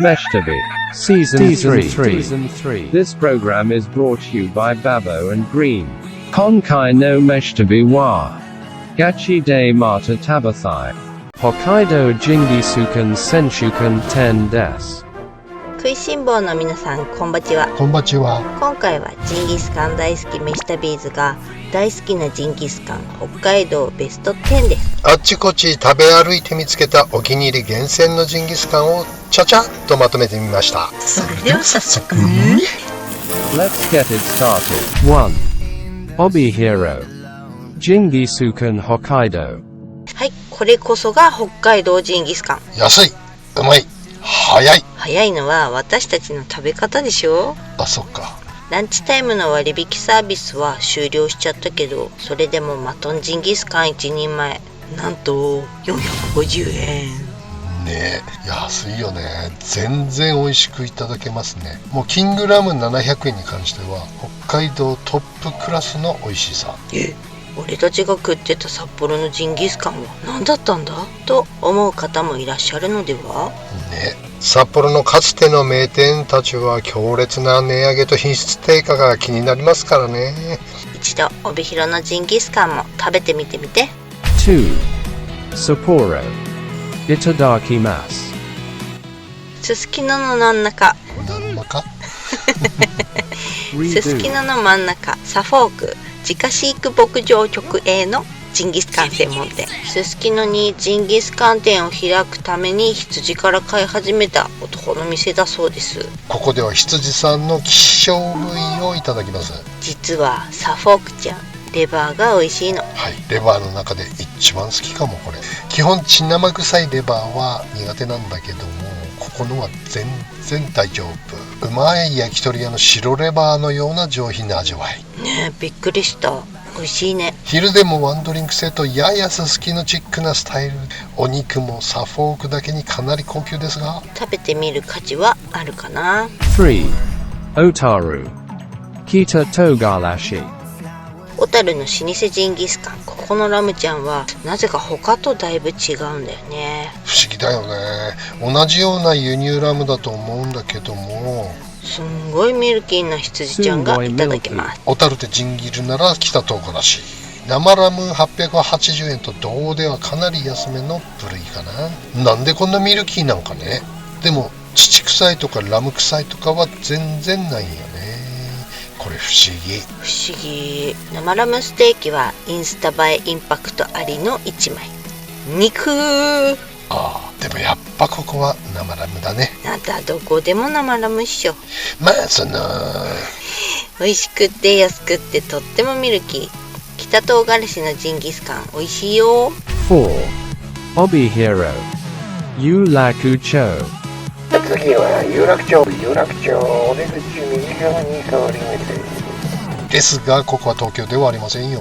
Meshtabi Season 3. This program is brought to you by Babo and Green. Konkai no Meshtabi wa Gachi de Mata Tabathai Hokkaido Jingisukan Senshukan 10 des。 食いしん坊の皆さん、こんばちは。こんばちは。今回はジンギスカン大好きメシタビーズが大好きなジンギスカン北海道ベスト10です。あっちこっち食べ歩いて見つけたお気に入り厳選のジンギスカンをちゃちゃっとまとめてみました。それでは早速Let's get it started. 1. Obi Hero Jingisukan Hokkaido。 はい、これこそが北海道ジンギスカン。安い、うまい、早い。早いのは私たちの食べ方でしょ。あ、そっか。ランチタイムの割引サービスは終了しちゃったけど、それでもマトンジンギスカン1人前なんと450円ねえ、安いよね。全然美味しくいただけますね。もうキングラム700円に関しては北海道トップクラスの美味しさ。俺たちが食ってた札幌のジンギスカンは何だったんだと思う方もいらっしゃるのではね。札幌のかつての名店たちは強烈な値上げと品質低下が気になりますからね。一度帯広のジンギスカンも食べてみてみて。 2. Sapporo Itadakimasu。 すすきのの真ん中なんだかすすきのの真ん中サフォーク自家飼育牧場直営のジンギスカン専門店。すすきのにジンギスカン店を開くために羊から飼い始めた男の店だそうです。ここでは羊さんの希少部位をいただきます。実はサフォークちゃんレバーが美味しいの。はい、レバーの中で一番好きかも。これ基本血生臭いレバーは苦手なんだけども、ここのは全然大丈夫。うまい焼き鳥屋の白レバーのような上品な味わいねえ、びっくりした。美味しいね。昼でもワンドリンクセットややすすきのチックなスタイル。お肉もサフォークだけにかなり高級ですが、食べてみる価値はあるかな。 3. Otaru Kita Togarashi。 小樽の老舗ジンギスカン、ここのラムちゃんはなぜか他とだいぶ違うんだよね。不思議だよね。同じような輸入ラムだと思うんだけども、すんごいミルキーな羊ちゃんがいただけます。小樽でジンギルなら北唐辛子。生ラム880円と同ではかなり安めの部類かな。なんでこんなミルキーなんかね。でも乳臭いとかラム臭いとかは全然ないんよね。これ不思議。不思議。生ラムステーキはインスタ映えインパクトありの1枚。肉でもやっぱここは生ラムだね。なんだ、どこでも生ラムっしょ。まあ美味しくって安くってとってもミルキー。北唐辛子のジンギスカン美味しいよ。 4. Obi Hero Yulakucho。 次は有楽町お出口右側に変わりますですが、ここは東京ではありませんよ。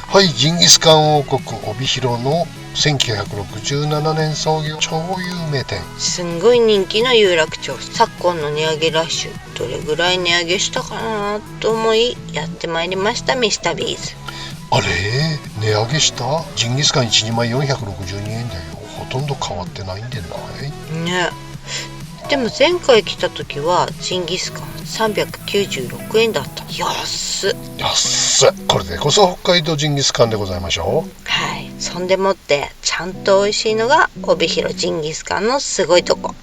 はい、ジンギスカン王国帯広の1967年創業超有名店。すんごい人気の有楽町。昨今の値上げラッシュ、どれぐらい値上げしたかなと思いやってまいりましたミスタービーズ。あれ、値上げした？ジンギスカン1人前462円だよ。ほとんど変わってないんでないね。でも前回来た時はジンギスカン396円だった。安っ。これでこそ北海道ジンギスカンでございましょう。はい、そんでもってちゃんと美味しいのが帯広ジンギスカンのすごいとこ。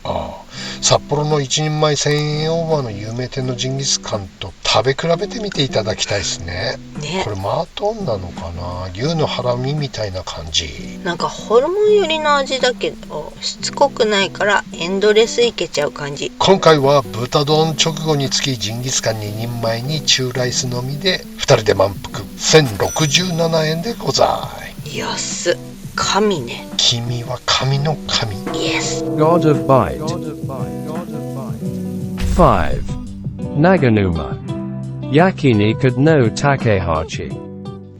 札幌の1人前1000円オーバーの有名店のジンギスカンと食べ比べてみていただきたいですね。これマトンなのかな、牛のハラミみたいな感じ。なんかホルモン寄りの味だけどしつこくないからエンドレスいけちゃう感じ。今回は豚丼直後につきジンギスカン2人前に中ライスのみで2人で満腹1067円でござい。安っ。神ね。君は神の神。イエス。 God of Bite。 5. Naganuma Yakiniku no Takehachi。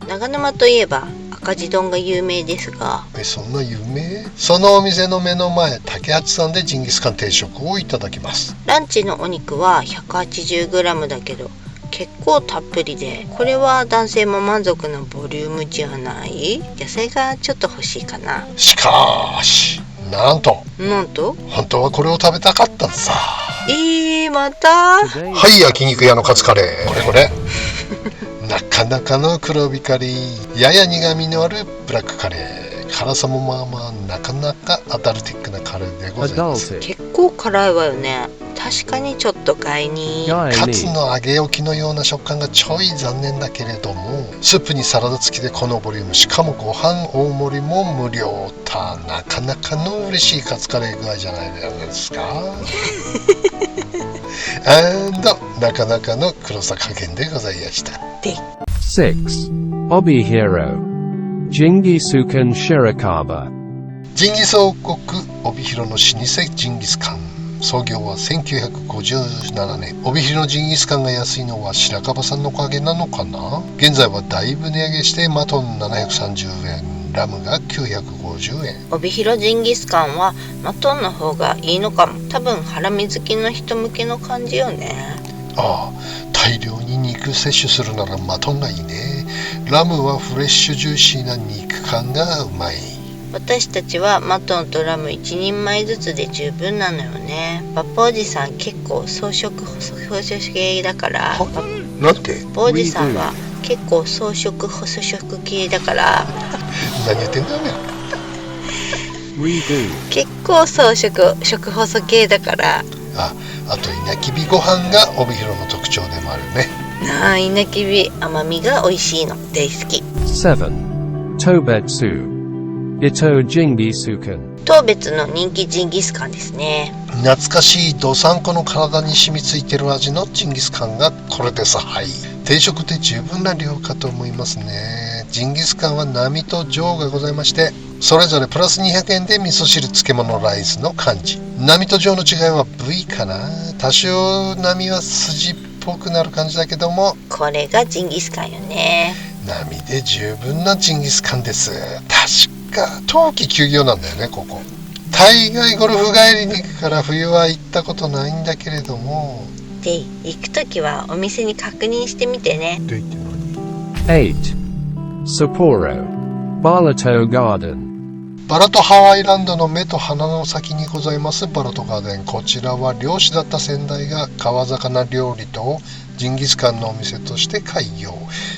長沼といえば赤字丼が有名ですが、そんな有名？そのお店の目の前竹八さんでジンギスカン定食をいただきます。ランチのお肉は 180g だけど結構たっぷりで、これは男性も満足なボリュームじゃない？野菜がちょっと欲しいかな。しかしなんと本当はこれを食べたかったんさ。またはい焼肉屋のカツカレー、これなかなかの黒光り、やや苦味のあるブラックカレー、辛さもまあまあなかなかアダルティックなカレーでございます。結構辛いわよね。確かにちょっと買いに。カツの揚げ置きのような食感がちょい残念だけれども、スープにサラダ付きでこのボリューム、しかもご飯大盛りも無料た、なかなかの嬉しいカツカレー具合じゃないですかなかなかの黒さ加減でございました。6. Obi Hero Jingisukan Shirakawa。 ジンギス王国帯広の老舗ジンギスカン、創業は1957年。帯広のジンギスカンが安いのは白樺さんのおかげなのかな。現在はだいぶ値上げしてマトン730円、ラムが950円。帯広ジンギスカンはマトンの方がいいのかも。多分ハラミ好きの人向けの感じよね。大量に肉摂取するならマトンがいいね。ラムはフレッシュジューシーな肉感がうまい。私たちはマトンとラム1人前ずつで十分なのよね。バッパおじさん結構装飾系だから。なんて？バッパおじさんは結構装飾細食系だから何言ってんだよ。結構装飾食細系だから。あと稲きびご飯が帯広の特徴でもあるね。稲きび甘みが美味しいの大好き。7. Tobetsu Ito Jingisukan。 当別の人気ジンギスカンですね。懐かしいどさんこの体に染みついてる味のジンギスカンがこれです。定食で十分な量かと思いますね。ジンギスカンは並と上がございまして、それぞれプラス200円で味噌汁漬物ライスの感じ。並と上の違いは部位かな。多少並は筋っぽくなる感じだけども、これがジンギスカンよね。並で十分なジンギスカンです。確か冬季休業なんだよね、ここ。大概ゴルフ帰りに行くから冬は行ったことないんだけれども。で、行くときはお店に確認してみてね。で、って何？ 8. Sapporo Barato Garden。 バラトハワイランドの目と鼻の先にございますバラトガーデン。こちらは漁師だった先代が川魚料理とジンギスカンのお店として開業。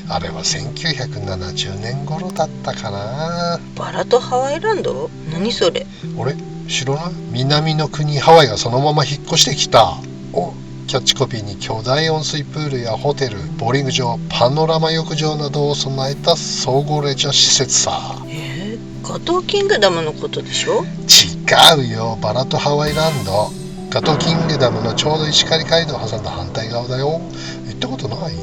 あれは1970年頃だったかな。バラとハワイランド？何それ？俺知らない？南の国ハワイがそのまま引っ越してきたをキャッチコピーに巨大温水プールやホテル、ボーリング場、パノラマ浴場などを備えた総合レジャー施設さ。ガトーキングダムのことでしょ？違うよ、バラとハワイランド。ガトーキングダムのちょうど石狩街道を挟んだ反対側だよ。行ったことない？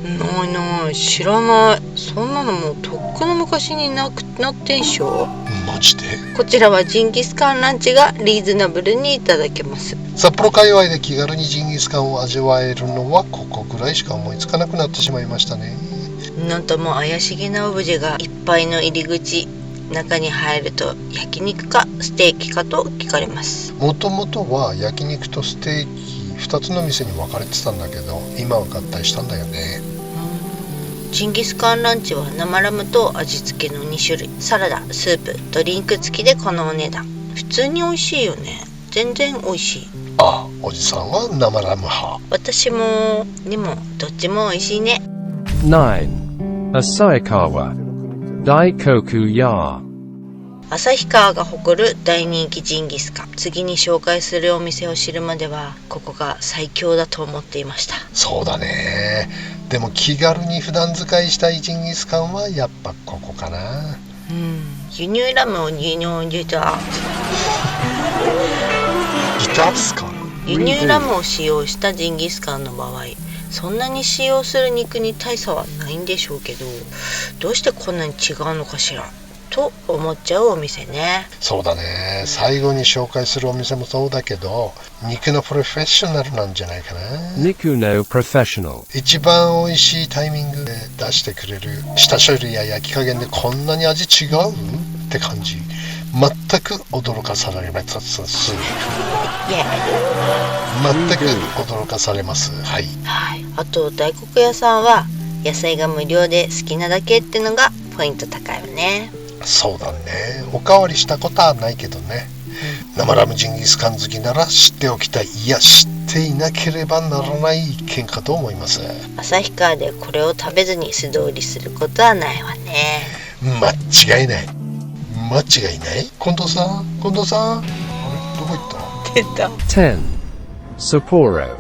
ない、知らない。そんなのもうとっくの昔になくなってんしょ。マジで？こちらはジンギスカンランチがリーズナブルにいただけます。札幌界隈で気軽にジンギスカンを味わえるのはここくらいしか思いつかなくなってしまいましたね。なんとも怪しげなオブジェがいっぱいの入り口。中に入ると焼肉かステーキかと聞かれます。もともとは焼肉とステーキ2つの店に分かれてたんだけど、今は合体したんだよね。ジンギスカンランチは生ラムと味付けの2種類、サラダ、スープ、ドリンク付きでこのお値段。普通に美味しいよね。全然美味しい。おじさんは生ラム派。私も。でもどっちも美味しいね。9. Asahikawa Daikoku Ya。 旭川が誇る大人気ジンギスカン。次に紹介するお店を知るまではここが最強だと思っていました。そうだね。でも気軽に普段使いしたいジンギスカンはやっぱここかな。輸入ラムを輸入ラムを使用したジンギスカンの場合、そんなに使用する肉に大差はないんでしょうけど、どうしてこんなに違うのかしらと思っちゃうお店ね。そうだね。最後に紹介するお店もそうだけど、肉のプロフェッショナルなんじゃないかな。肉のプロフェッショナル。一番美味しいタイミングで出してくれる下処理や焼き加減でこんなに味違うって感じ。全く驚かされます。全く驚かされます。はい。あと大黒屋さんは野菜が無料で好きなだけってのがポイント高いよね。そうだね。おかわりしたことはないけどね。生ラムジンギスカン好きなら知っておきたい、いや知っていなければならない一見かと思います。旭川でこれを食べずに素通りすることはないわね。間違いない。間違いない。近藤さん、あれどこ行った？出た。10. Sapporo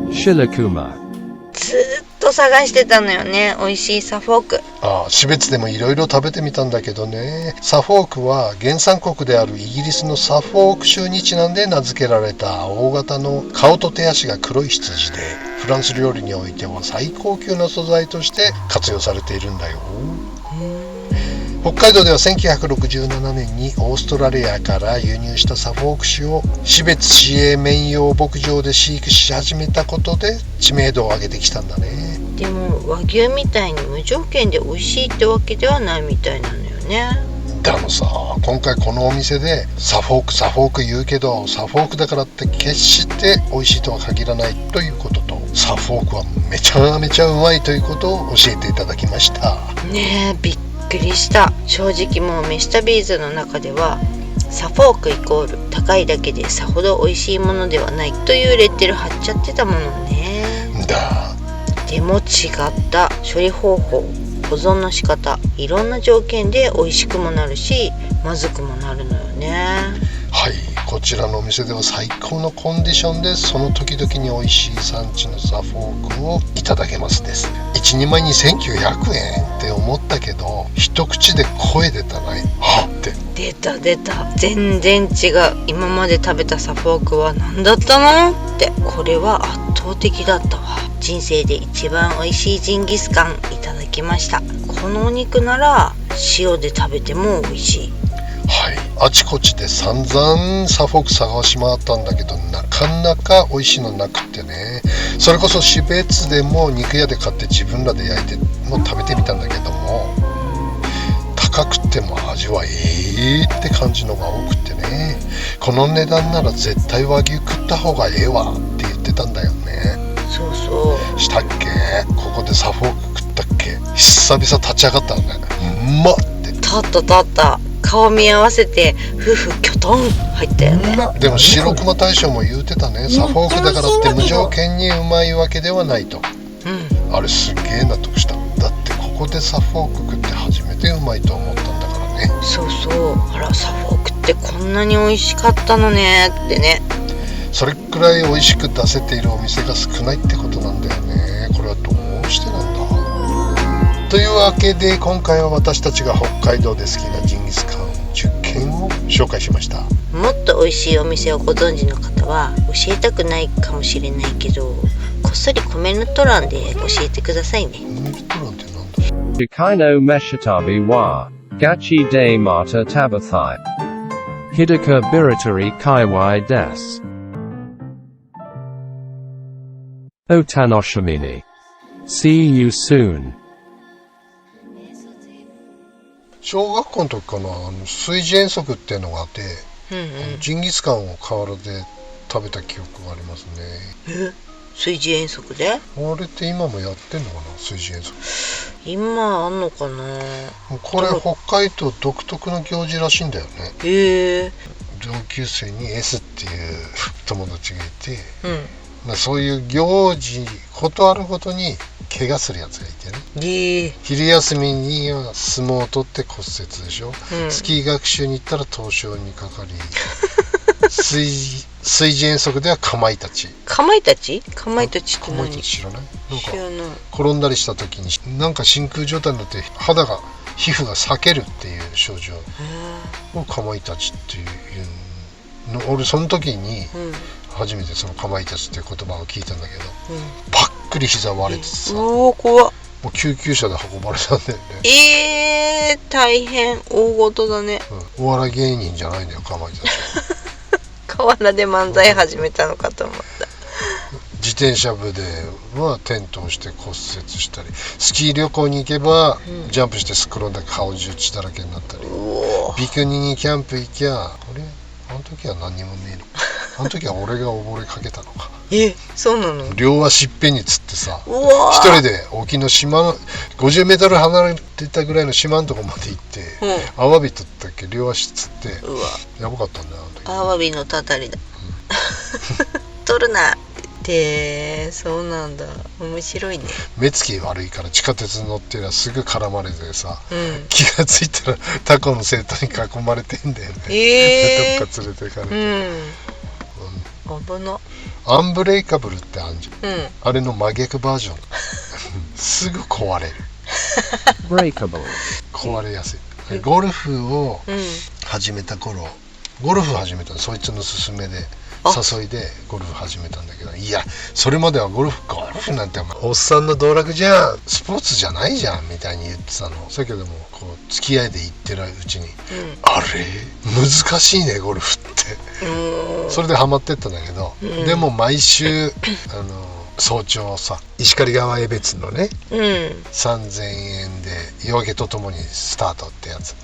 Shirokuma. ずーっと探してたのよね、美味しいサフォーク。標別でもいろいろ食べてみたんだけどね、サフォークは原産国であるイギリスのサフォーク州にちなんで名付けられた大型の顔と手足が黒い羊で、フランス料理においては最高級な素材として活用されているんだよ。北海道では1967年にオーストラリアから輸入したサフォーク種を標津市営綿養牧場で飼育し始めたことで知名度を上げてきたんだね。でも和牛みたいに無条件で美味しいってわけではないみたいなのよね。でもさ、今回このお店でサフォーク言うけど、サフォークだからって決して美味しいとは限らないということと、サフォークはめちゃめちゃうまいということを教えていただきましたね。びっくりした。正直もうメシタビーズの中ではサフォークイコール高いだけでさほど美味しいものではないというレッテル貼っちゃってたものね。でも違った。処理方法、保存の仕方、いろんな条件で美味しくもなるしまずくもなるのよね。はい、こちらのお店では最高のコンディションでその時々に美味しい産地のサフォークをいただけますです。1人前に1900円って思ったけど、一口で声出たない。はって出た全然違う。今まで食べたサフォークは何だったのって。これは圧倒的だったわ。人生で一番美味しいジンギスカンいただきました。このお肉なら塩で食べても美味しい。はい、あちこちで散々サフォーク探し回ったんだけど、なかなか美味しいのなくってね。それこそ標津でも肉屋で買って自分らで焼いても食べてみたんだけども、高くても味はって感じのが多くってね、この値段なら絶対和牛食った方がええわって言ってたんだよね。そうしたっけ？ここでサフォーク食ったっけ？久々立ち上がったのね。うまっって。立った顔見合わせて夫婦キョトン入ったよね。でも白熊大将も言うてたね。サフォークだからって無条件にうまいわけではないと。あれすげえ納得した。だってここでサフォーク食って初めてうまいと思ったんだからね。そうあらサフォークってこんなに美味しかったのねってね。それくらい美味しく出せているお店が少ないってことなんだよね。これはどうしてなんだ。というわけで今回は私たちが北海道で好きなジンギスカン10軒を紹介しました。もっと美味しいお店をご存知の方は教えたくないかもしれないけど、こっそりコメント欄で教えてくださいね。コメント欄ってなんだ。Chikai no Meshitabi wa Gachi de Mata Tabathai Hidaka Biratari Kaiwai des Otanoshimini. See you soon. 小学校の時かな、水事遠足っていうのがあって、ジンギスカンを河原で食べた記憶がありますね。水事遠足で？あれって今もやってんのかな、水事遠足。今あんのかな。これ北海道独特の行事らしいんだよね。同級生に S っていう友達がいて、そういう行事ことあるごとに怪我するやつがいてね。昼休みには相撲を取って骨折でしょ、スキー学習に行ったら凍傷にかかり水事遠足ではかまいたちって何？かまいたち知らない？なんか転んだりした時になんか真空状態になって皮膚が裂けるっていう症状をかまいたちっていうの。俺その時に初めてそのかまいたちっていう言葉を聞いたんだけど、パックリ膝割れててさ、怖っ。もう救急車で運ばれたんだよね。大変大事だね。お笑い芸人じゃないんだよ、かまいたちは。河原で漫才始めたのかと思った。自転車部では転倒して骨折したり、スキー旅行に行けば、ジャンプしてすっ転んだ顔中血だらけになったり、ビクニにキャンプ行きゃ、あの時は何にもねえの。あの時は俺が溺れかけたのか。そうなの？両足いっぺんに釣ってさ、うわ一人で沖の島の50メートル離れてたぐらいの島のとこまで行って、アワビ取ったっけ、両足釣って、やばかったんだよあの時。アワビのたたりだ、取るなってそうなんだ、面白いね。目つき悪いから地下鉄に乗ってりゃすぐ絡まれてさ、気がついたらタコの生徒に囲まれてんだよね、どっか連れてかれて、危な。アンブレイカブルってあんじゃん、あれの真逆バージョンすぐ壊れる壊れやすい。ゴルフを始めた頃、ゴルフ始めたのそいつの勧めで、誘いでゴルフ始めたんだけど、いやそれまではゴルフなんておっさんの道楽じゃん、スポーツじゃないじゃんみたいに言ってたの。だけどもこう付き合いで行ってるうちに、あれ難しいねゴルフって、それでハマってったんだけど、でも毎週早朝さ、石狩川江別のね、3000円で夜明けとともにスタートってやつ、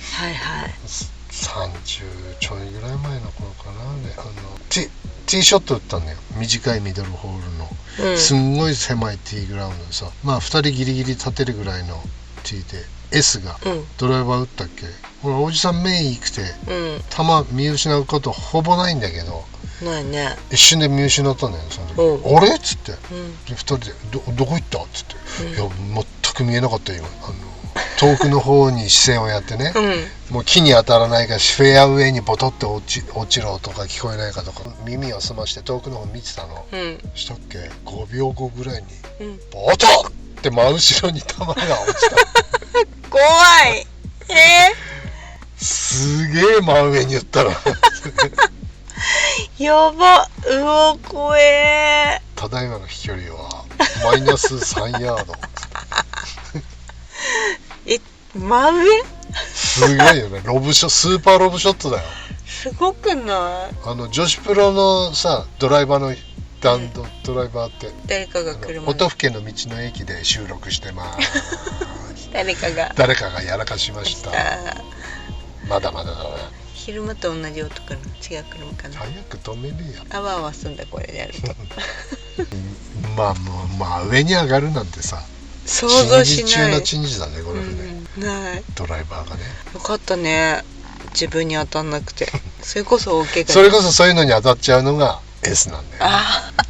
30ちょいぐらい前の頃かな、ティーショット打ったんだよ、短いミドルホールの、すんごい狭いティーグラウンドでさ、まあ2人ギリギリ立てるぐらいのティーで S がドライバー打ったっけ、ほらおじさん目いくて、球見失うことほぼないんだけど、ないね、一瞬で見失ったんだよその時、あれっつって、2人でどこ行ったっつって、いや全く見えなかったよ、遠くの方に視線をやってね、もう木に当たらないかフェアウェイにボトって落ちろとか聞こえないかとか耳を澄まして遠くの方見てたの、したっけ5秒後ぐらいに、ボトって真後ろに球が落ちた怖い、すげえ真上に打ったらやば、うわ怖え。ただいまの飛距離はマイナス3ヤード真上すごいよね、スーパーロブショットだよ。すごくない？女子プロのさドライバーの弾道ドライバーって、誰かが車音更の道の駅で収録してます誰かがやらかしました。まだまだだな。昼間と同じ音かな、違う車かな。早く止めるよ。あわあわすんだこれでやるとまあ上に上がるなんてさ、想像しない。珍事中の珍事だねゴルフで、ない。ドライバーがね。よかったね、自分に当たんなくて。それこそ大怪我。それこそそういうのに当たっちゃうのが S なんだよ、ね、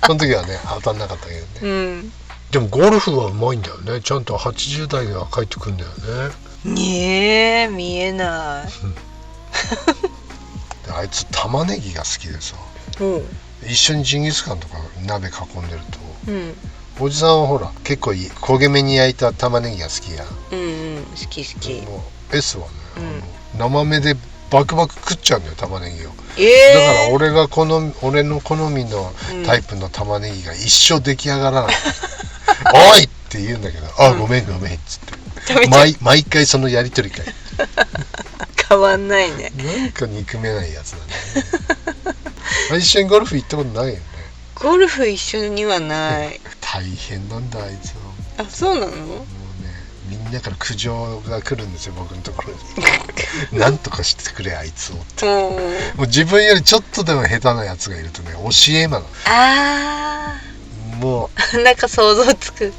その時はね当たんなかったけどね、でもゴルフはうまいんだよね、ちゃんと80代では帰ってくるんだよね。ねえ見えないであいつ玉ねぎが好きでさ、一緒にジンギスカンとか鍋囲んでると、おじさんはほら結構焦げ目に焼いた玉ねぎが好きやん。好き好き。もう S はね、生目でバクバク食っちゃうんだよ玉ねぎを、だから俺の好みのタイプの玉ねぎが一生出来上がらないおいって言うんだけど、ごめんっつって毎回そのやりとりかい変わんないね。なんか憎めないやつだね一緒にゴルフ行ったことないよね。ゴルフ一緒にはない。大変なんだあいつは。そうなの？みんなから苦情が来るんですよ僕のところになんとかしてくれあいつをってもう自分よりちょっとでも下手なやつがいるとね教えなの。もうなんか想像つく。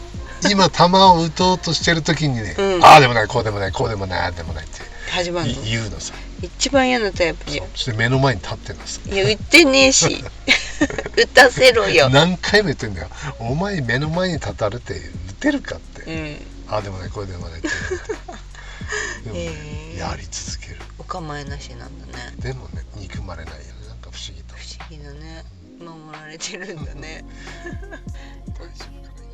今球を打とうとしてる時にね、ああでもないこうでもないこうでもないああでもないって始まるの言うのさ。一番嫌なタイプじゃん。そして目の前に立ってんのさ。いや打ってねえし打たせろよ。何回も言ってんだよ、お前目の前に立たれて打てるかって、ああでもないこれでもないってでもね、やり続ける。お構いなしなんだね。でもね憎まれないよね、なんか不思議と。不思議だね、守られてるんだね大丈夫かな。